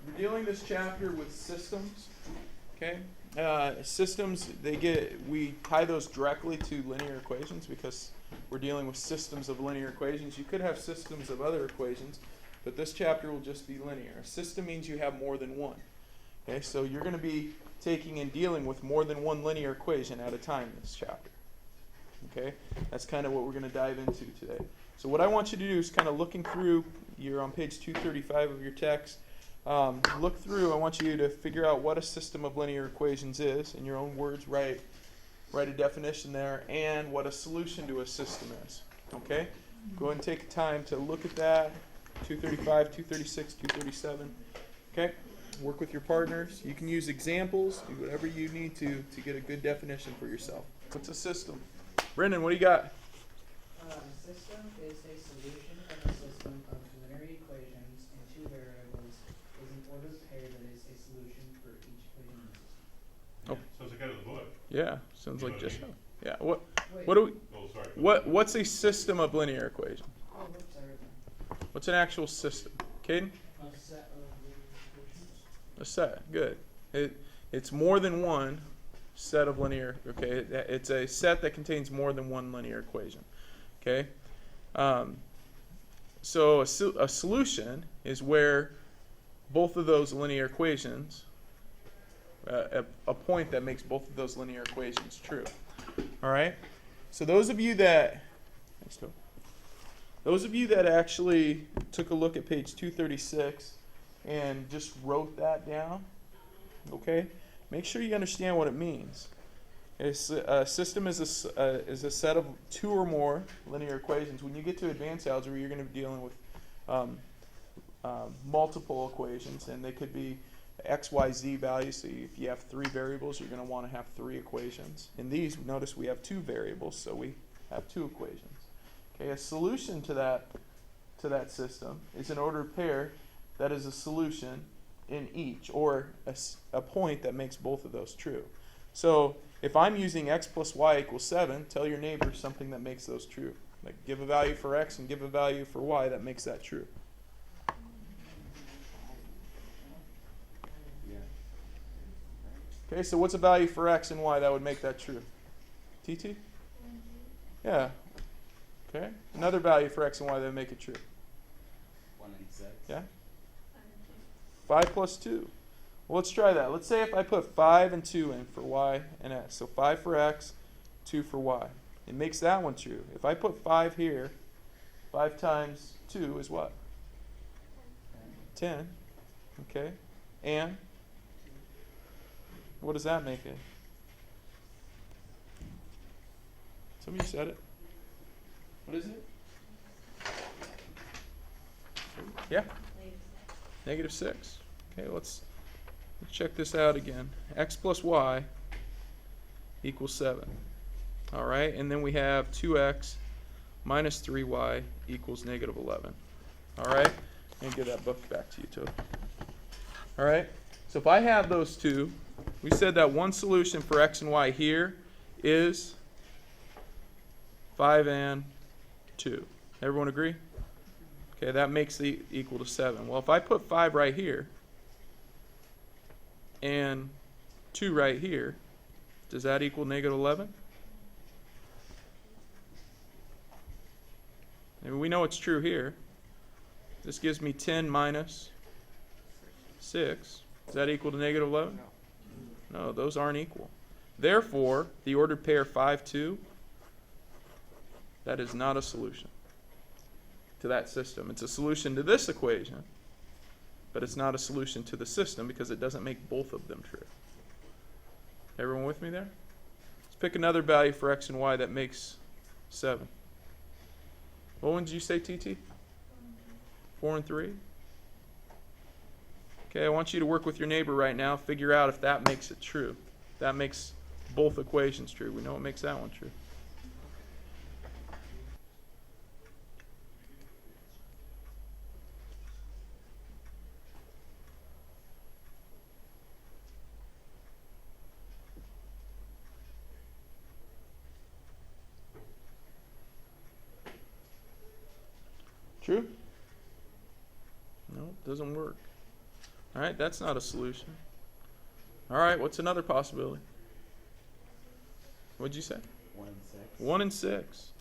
we're dealing this chapter with systems. Okay, systems, we tie those directly to linear equations because we're dealing with systems of linear equations. You could have systems of other equations, but this chapter will just be linear. A system means you have more than one. Okay, so you're going to be taking and dealing with more than one linear equation at a time in this chapter. Okay, that's kind of what we're going to dive into today. So what I want you to do is kind of looking through, you're on page 235 of your text, look through, I want you to figure out what a system of linear equations is. In your own words, write a definition there, and what a solution to a system is. Okay? Go ahead and take time to look at that. 235, 236, 237. Okay? Work with your partners. You can use examples, do whatever you need to get a good definition for yourself. What's a system? Brendan, what do you got? A system is a solution of a system of linear equations in two variables is an ordered pair that is a solution for each equation in the system. Oh. Sounds like out of the book. Yeah, sounds like just I mean? yeah. Wait. What do we? Oh, sorry. What's a system of linear equations? Oh, whoops, I read that. What's an actual system? Caden? A set of linear equations. A set. Good. It's more than one set of linear. Okay. It's a set that contains more than one linear equation. Okay. So a solution is where both of those linear equations, a point that makes both of those linear equations true. All right. So those of you that actually took a look at page 236 and just wrote that down, okay, make sure you understand what it means. A system is a set of two or more linear equations. When you get to advanced algebra, you're going to be dealing with multiple equations, and they could be x, y, z values. So if you have three variables, you're going to want to have three equations. In these, notice we have two variables, so we have two equations. Okay, a solution to that system is an ordered pair that is a solution in each, or a point that makes both of those true. So if I'm using x plus y equals 7, tell your neighbor something that makes those true. Like give a value for x and give a value for y that makes that true. Okay, so what's a value for x and y that would make that true? TT? Yeah. Okay. Another value for x and y that would make it true. 1 and 6. Yeah? 5 plus 2. Well, let's try that. Let's say if I put 5 and 2 in for y and x. So 5 for x, 2 for y. It makes that one true. If I put 5 here, 5 times 2 is what? 10. Okay. And what does that make it? Some of you said it. What is it? Yeah? -6. Okay, let's check this out again. X plus y equals 7. All right, and then we have 2x minus 3y equals -11. All right, and give that book back to you, Toby. All right, so if I have those two, we said that one solution for x and y here is 5 and 2. Everyone agree? Okay, that makes it equal to 7. Well, if I put 5 right here and 2 right here, does that equal -11? And we know it's true here. This gives me 10 minus 6. Does that equal to -11? No, those aren't equal. Therefore, the ordered pair 5, 2, that is not a solution to that system. It's a solution to this equation, but it's not a solution to the system because it doesn't make both of them true. Everyone with me there? Let's pick another value for x and y that makes 7. What one did you say, TT? 4 and 3? Okay, I want you to work with your neighbor right now. Figure out if that makes it true. That makes both equations true. We know what makes that one true. True? No, it doesn't work. All right, that's not a solution. All right, what's another possibility? What'd you say? 1 and 6. 1 and 6.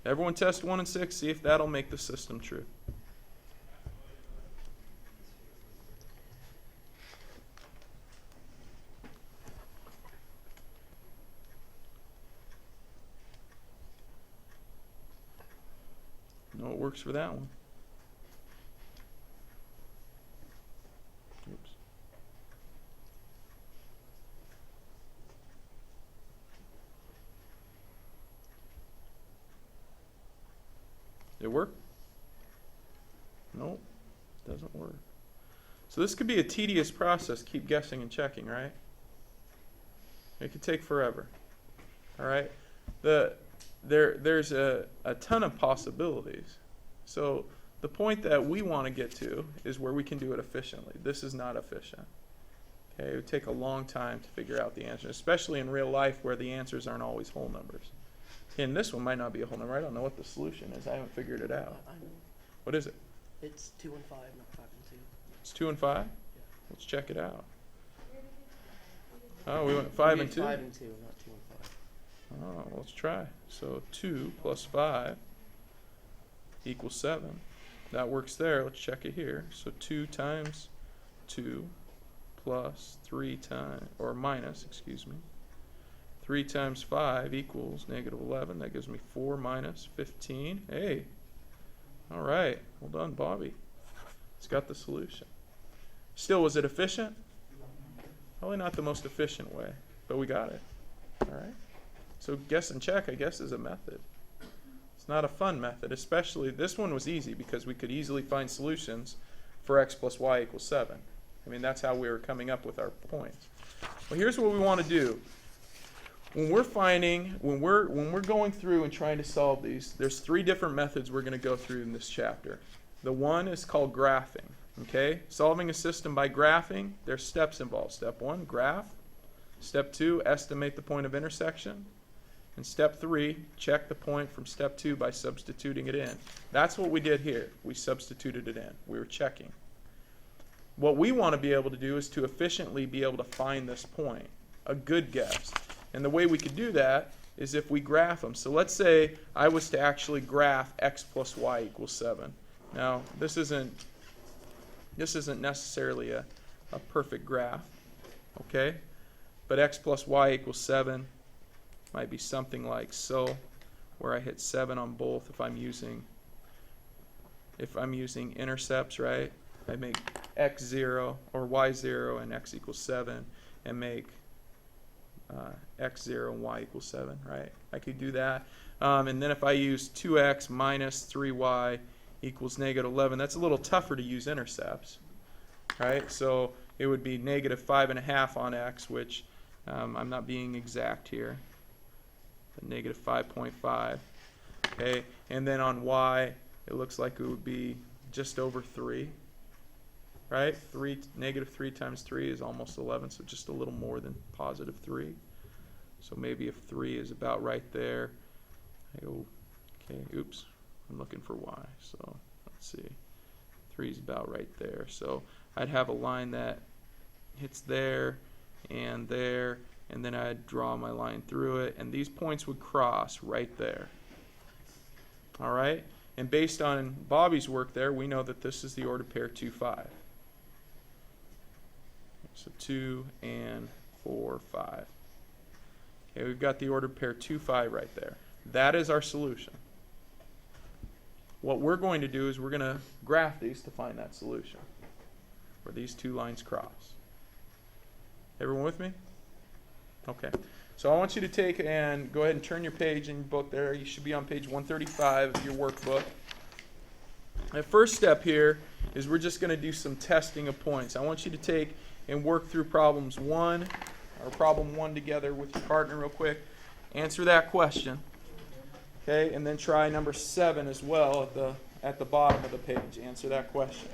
Everyone test 1 and 6, see if that'll make the system true. No, it works for that one. Oops. Did it work? Nope, doesn't work. So this could be a tedious process, keep guessing and checking, right? It could take forever. All right? There's a ton of possibilities. So the point that we want to get to is where we can do it efficiently. This is not efficient. Okay, it would take a long time to figure out the answer, especially in real life where the answers aren't always whole numbers. And this one might not be a whole number. I don't know what the solution is. I haven't figured it out. I know. What is it? It's 2 and 5, not 5 and 2. It's 2 and 5? Yeah. Let's check it out. Oh, we went 5 and 2? 5 and 2, not 2 and 5. Oh, let's try. So 2 plus 5 equals 7. That works there. Let's check it here. So 2 times 2 plus 3 times, or minus, excuse me. 3 times 5 equals negative 11. That gives me 4 minus 15. Hey, all right. Well done, Bobby. It's got the solution. Still, was it efficient? Probably not the most efficient way, but we got it. All right. So guess and check, I guess, is a method. It's not a fun method, especially this one was easy because we could easily find solutions for x plus y equals 7. I mean, that's how we were coming up with our points. Well, here's what we want to do. When we're going through and trying to solve these, there's 3 different methods we're going to go through in this chapter. The one is called graphing. Okay, solving a system by graphing, there's steps involved. Step 1, graph. Step 2, estimate the point of intersection. And step 3, check the point from step 2 by substituting it in. That's what we did here. We substituted it in. We were checking. What we want to be able to do is to efficiently be able to find this point, a good guess. And the way we could do that is if we graph them. So let's say I was to actually graph x plus y equals 7. Now, this isn't necessarily a perfect graph, okay? But x plus y equals 7 might be something like so, where I hit 7 on both if I'm using intercepts, right? I make x0 or y0 and x equals 7 and make x0 and y equals 7, right? I could do that. And then if I use 2x minus 3y equals negative 11, that's a little tougher to use intercepts, right? So it would be negative 5.5 on x, which I'm not being exact here, but negative 5.5, okay? And then on y, it looks like it would be just over 3, right? Negative 3 times 3 is almost 11, so just a little more than positive 3. So maybe if 3 is about right there, I go, okay, oops, I'm looking for y. So let's see, 3 is about right there. So I'd have a line that hits there, and then I'd draw my line through it, and these points would cross right there. All right? And based on Bobby's work there, we know that this is the ordered pair 2, 5. So 2 and 4, 5. Okay, we've got the ordered pair 2, 5 right there. That is our solution. What we're going to do is we're going to graph these to find that solution, where these 2 lines cross. Everyone with me? Okay. So I want you to take and go ahead and turn your page in your book there. You should be on page 135 of your workbook. The first step here is we're just going to do some testing of points. I want you to take and work through problem 1 together with your partner real quick. Answer that question. Okay, and then try number 7 as well at the bottom of the page. Answer that question.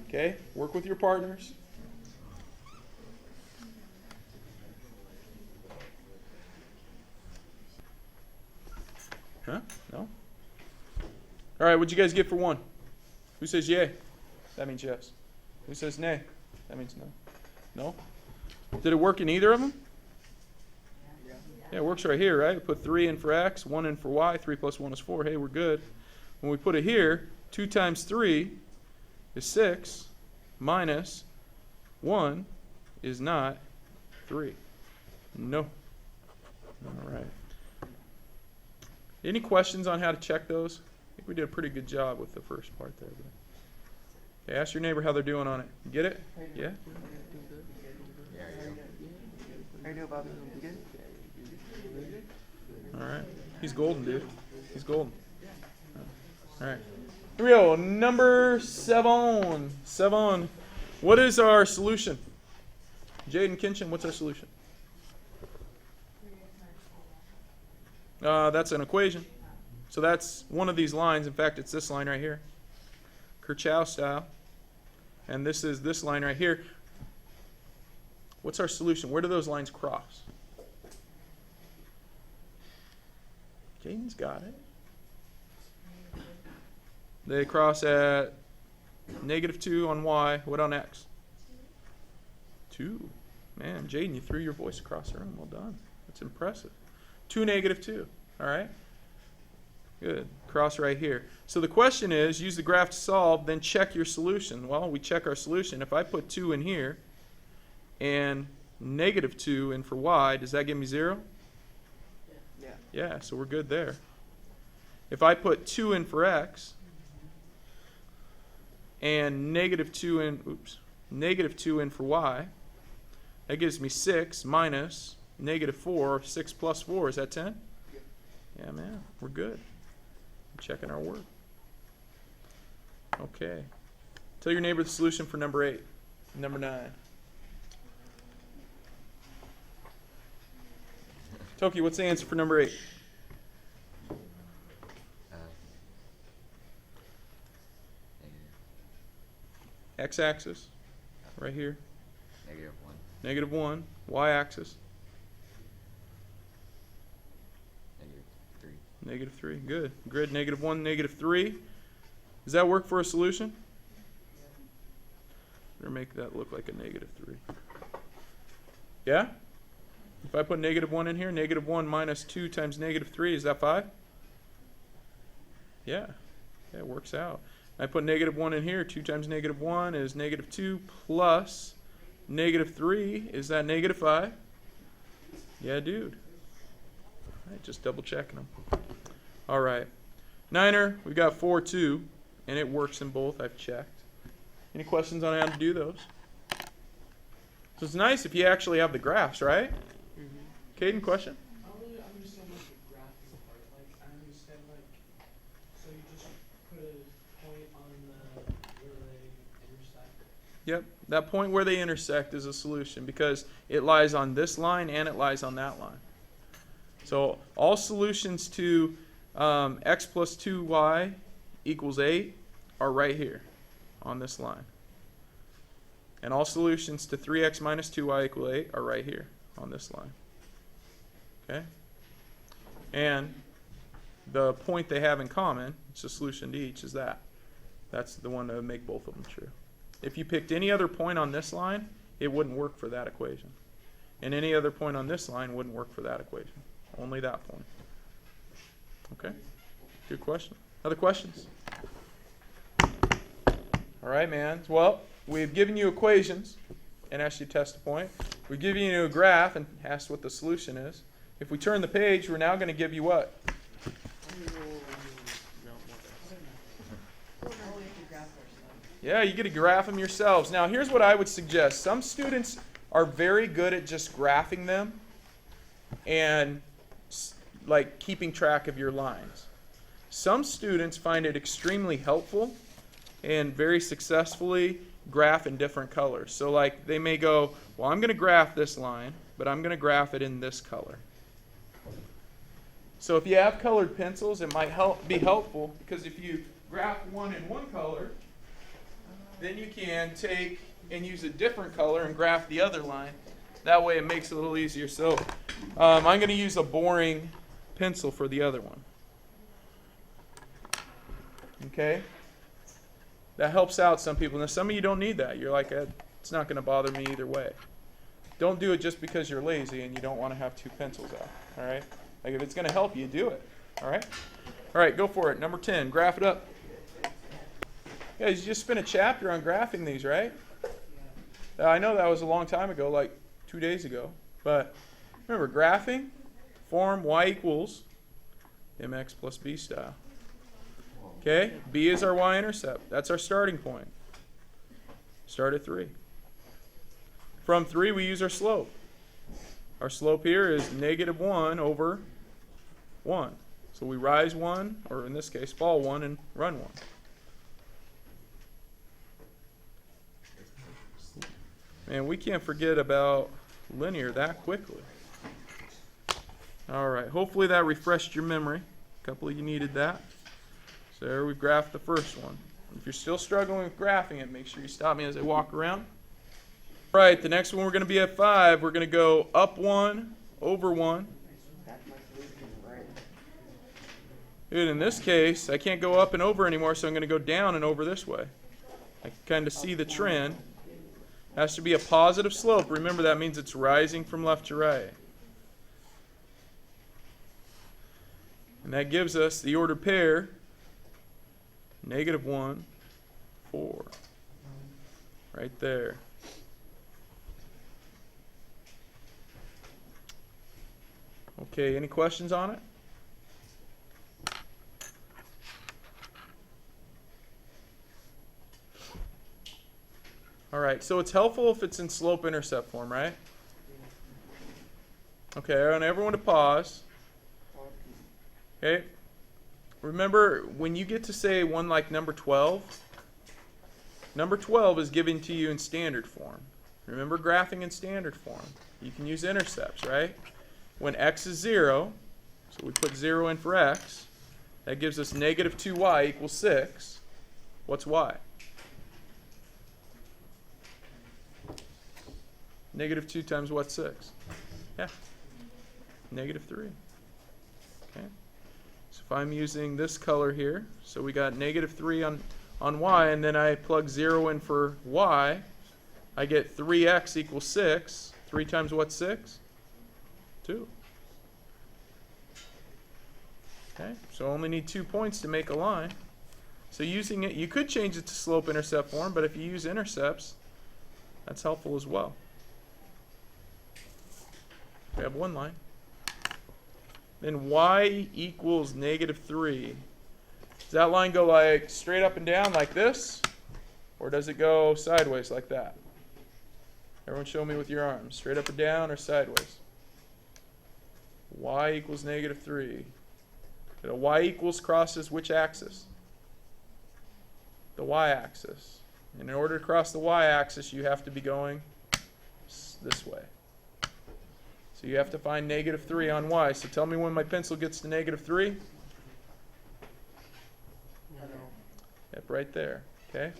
Okay, work with your partners. Huh? No? All right, what'd you guys get for 1? Who says yay? That means yes. Who says nay? That means no. No? Did it work in either of them? Yeah, it works right here, right? We put 3 in for x, 1 in for y, 3 plus 1 is 4. Hey, we're good. When we put it here, 2 times 3 is 6, minus 1 is not 3. No. All right. Any questions on how to check those? I think we did a pretty good job with the first part there. Okay, ask your neighbor how they're doing on it. Get it? Yeah? How you doing, Bobby? You good? All right. He's golden, dude. He's golden. All right. Here we go. Number 7. 7. What is our solution? Jaden Kinchin, what's our solution? That's an equation. So that's one of these lines. In fact, it's this line right here. Kirchhoff style. And this is this line right here. What's our solution? Where do those lines cross? Jaden's got it. They cross at -2 on y. What on x? 2. Man, Jaden, you threw your voice across the room. Well done. That's impressive. 2, -2. All right? Good. Cross right here. So the question is, use the graph to solve, then check your solution. Well, we check our solution. If I put 2 in here and -2 in for y, does that give me 0? Yeah. Yeah, so we're good there. If I put 2 in for x and -2 in for y, that gives me 6 minus -4. 6 plus 4, is that 10? Yeah, man, we're good. Checking our work. Okay. Tell your neighbor the solution for number 8. Number 9. Toki, what's the answer for number 8? X-axis, right here. -1. -1. Y-axis. -3. -3. Good. Grid -1, -3. Does that work for a solution? Better make that look like a -3. Yeah? If I put -1 in here, -1 minus 2 times -3, is that 5? Yeah. Yeah, it works out. I put -1 in here. 2 times -1 is -2 plus -3. Is that -5? Yeah, dude. All right, just double checking them. All right. Niner, we got 4, 2, and it works in both. I've checked. Any questions on how to do those? So it's nice if you actually have the graphs, right? Caden, question? I don't really understand like the graphing part. Like I understand like so you just put a point on where they intersect. Yep. That point where they intersect is a solution because it lies on this line and it lies on that line. So all solutions to x plus 2y equals 8 are right here on this line. And all solutions to 3x minus 2y equal 8 are right here on this line. Okay? And the point they have in common, it's a solution to each, is that. That's the one that would make both of them true. If you picked any other point on this line, it wouldn't work for that equation. And any other point on this line wouldn't work for that equation. Only that point. Okay? Good question. Other questions? All right, man. Well, we've given you equations and asked you to test a point. We've given you a graph and asked what the solution is. If we turn the page, we're now going to give you what? Yeah, you get to graph them yourselves. Now, here's what I would suggest. Some students are very good at just graphing them and like keeping track of your lines. Some students find it extremely helpful and very successfully graph in different colors. So like they may go, well, I'm going to graph this line, but I'm going to graph it in this color. So if you have colored pencils, it might be helpful because if you graph one in one color, then you can take and use a different color and graph the other line. That way it makes it a little easier. So I'm going to use a boring pencil for the other one. Okay? That helps out some people. Now, some of you don't need that. You're like, it's not going to bother me either way. Don't do it just because you're lazy and you don't want to have two pencils out. All right? Like, if it's going to help you, do it. All right? All right, go for it. Number 10, graph it up. Yeah, you just spent a chapter on graphing these, right? I know that was a long time ago, like 2 days ago. But remember, graphing, form y equals mx plus b style. Okay, b is our y-intercept. That's our starting point. Start at 3. From 3, we use our slope. Our slope here is -1 over 1. So we rise 1, or in this case, fall 1, and run 1. Man, we can't forget about linear that quickly. All right, hopefully that refreshed your memory. A couple of you needed that. So there we've graphed the first one. If you're still struggling with graphing it, make sure you stop me as I walk around. All right, the next one we're going to be at 5. We're going to go up 1, over 1. That's my solution, right? Dude, in this case, I can't go up and over anymore, so I'm going to go down and over this way. I can kind of see the trend. It has to be a positive slope. Remember, that means it's rising from left to right. And that gives us the ordered pair, -1, 4. Right there. Okay, any questions on it? All right, so it's helpful if it's in slope-intercept form, right? Okay, I want everyone to pause. Okay, remember when you get to say one like number 12 is given to you in standard form. Remember graphing in standard form. You can use intercepts, right? When x is 0, so we put 0 in for x, that gives us -2y equals 6. What's y? -2 times what, 6? Yeah, -3. Okay. So if I'm using this color here, so we got -3 on y, and then I plug 0 in for y, I get 3x equals 6. 3 times what, 6? 2. Okay, so only need 2 points to make a line. So using it, you could change it to slope-intercept form, but if you use intercepts, that's helpful as well. We have one line. Then y equals -3. Does that line go like straight up and down like this? Or does it go sideways like that? Everyone show me with your arms. Straight up and down or sideways? Y equals -3. The y equals crosses which axis? The y-axis. And in order to cross the y-axis, you have to be going this way. So you have to find -3 on y. So tell me when my pencil gets to -3. Yep, right there. Okay.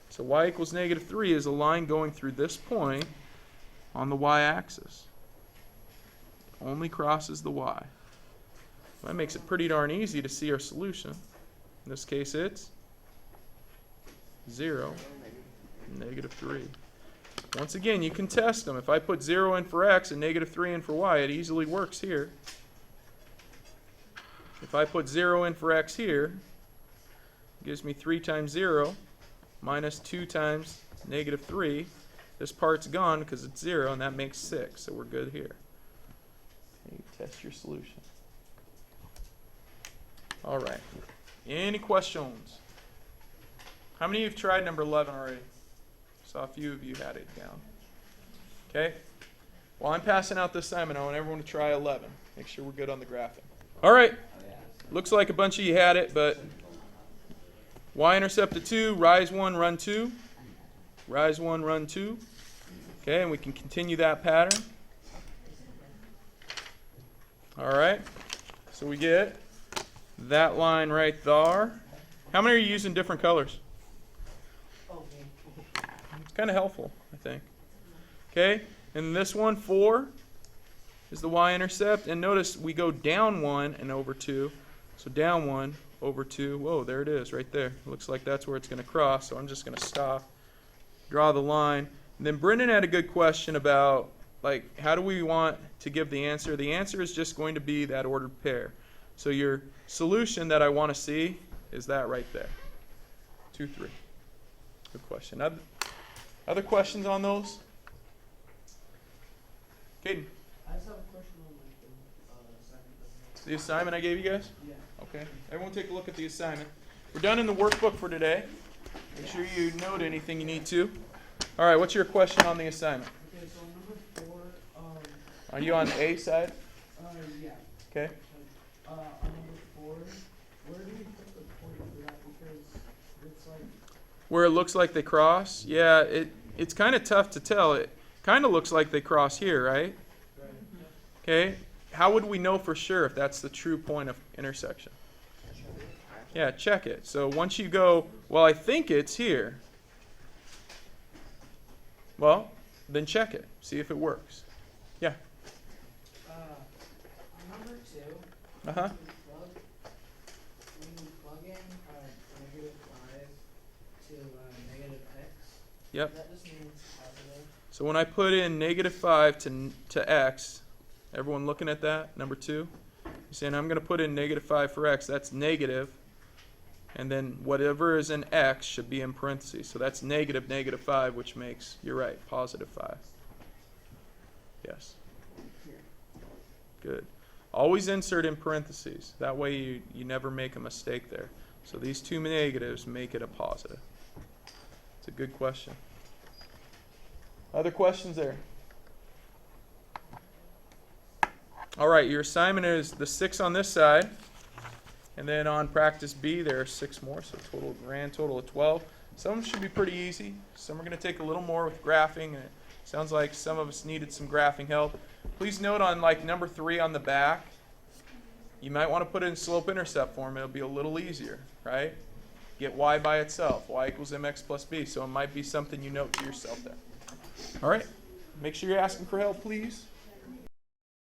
So y equals -3 is a line going through this point on the y-axis. Only crosses the y. That makes it pretty darn easy to see our solution. In this case, it's 0, -3. Once again, you can test them. If I put 0 in for x and -3 in for y, it easily works here. If I put 0 in for x here, it gives me 3 times 0 minus 2 times -3. This part's gone because it's 0, and that makes 6, so we're good here. You test your solution. All right. Any questions? How many of you have tried number 11 already? Saw a few of you had it down. Okay. While I'm passing out this assignment, I want everyone to try 11. Make sure we're good on the graphing. All right. Looks like a bunch of you had it, but y-intercept at 2, rise 1, run 2. Rise 1, run 2. Okay, and we can continue that pattern. All right. So we get that line right there. How many are you using different colors? It's kind of helpful, I think. Okay, and this one, 4, is the y-intercept. And notice we go down 1 and over 2. So down 1, over 2. Whoa, there it is right there. Looks like that's where it's going to cross, so I'm just going to stop, draw the line. And then Brendan had a good question about, like, how do we want to give the answer? The answer is just going to be that ordered pair. So your solution that I want to see is that right there. 2, 3. Good question. Other questions on those? Caden, I just have a question on like the assignment. the assignment I gave you guys? Yeah. Okay. Everyone take a look at the assignment. We're done in the workbook for today. Make sure you note anything you need to. All right, what's your question on the assignment? Okay, so on number 4, Are you on the A side? yeah. Okay. On number 4, where do we put the point for that? Because it's like, Where it looks like they cross? Yeah, it's kind of tough to tell. It kind of looks like they cross here, right? right. Okay. How would we know for sure if that's the true point of intersection? Yeah, check it. So once you go, well, I think it's here. Well, then check it. See if it works. Yeah. On number 2, Uh-huh. when you plug in negative 5 to negative x, Yep. that just means positive. So when I put in negative 5 to x, everyone looking at that, number 2? You're saying I'm going to put in negative 5 for x. That's negative. And then whatever is in x should be in parentheses. So that's negative 5, which makes, you're right, positive 5. Yes. Good. Always insert in parentheses. That way you never make a mistake there. So these two negatives make it a positive. It's a good question. Other questions there? All right, your assignment is the 6 on this side. And then on practice B, there are 6 more, so grand total of 12. Some of them should be pretty easy. Some are going to take a little more with graphing, and it sounds like some of us needed some graphing help. Please note on like number 3 on the back, you might want to put it in slope-intercept form. It'll be a little easier, right? Get y by itself, y equals mx plus b. So it might be something you note to yourself there. All right, make sure you're asking for help, please.